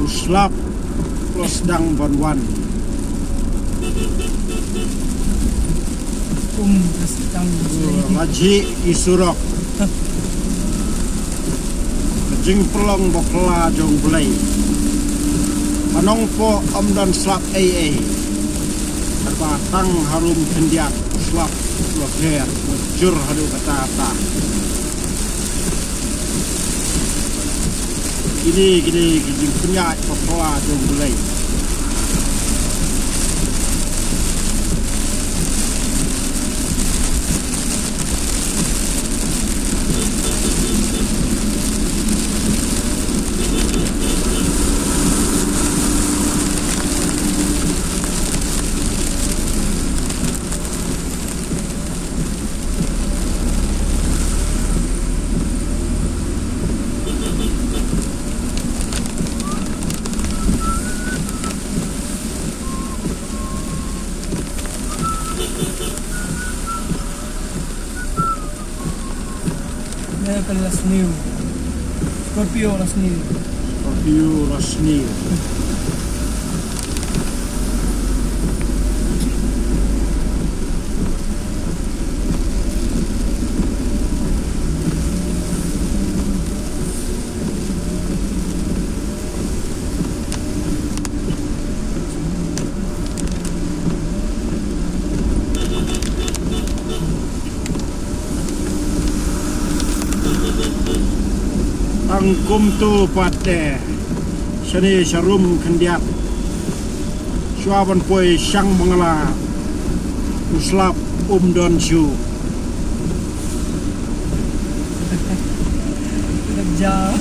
uslap plus dang banwan Sedang laji isurok jing pelong bokla jong belai panong po om dan slap AA batang harum kendiat slap loger jur hadu kata gini jing penyak bokla jong belai Last new Scorpio last new angkum tu pate seni sharum kendiat syuaban poi syang mengala uslap don syu kerja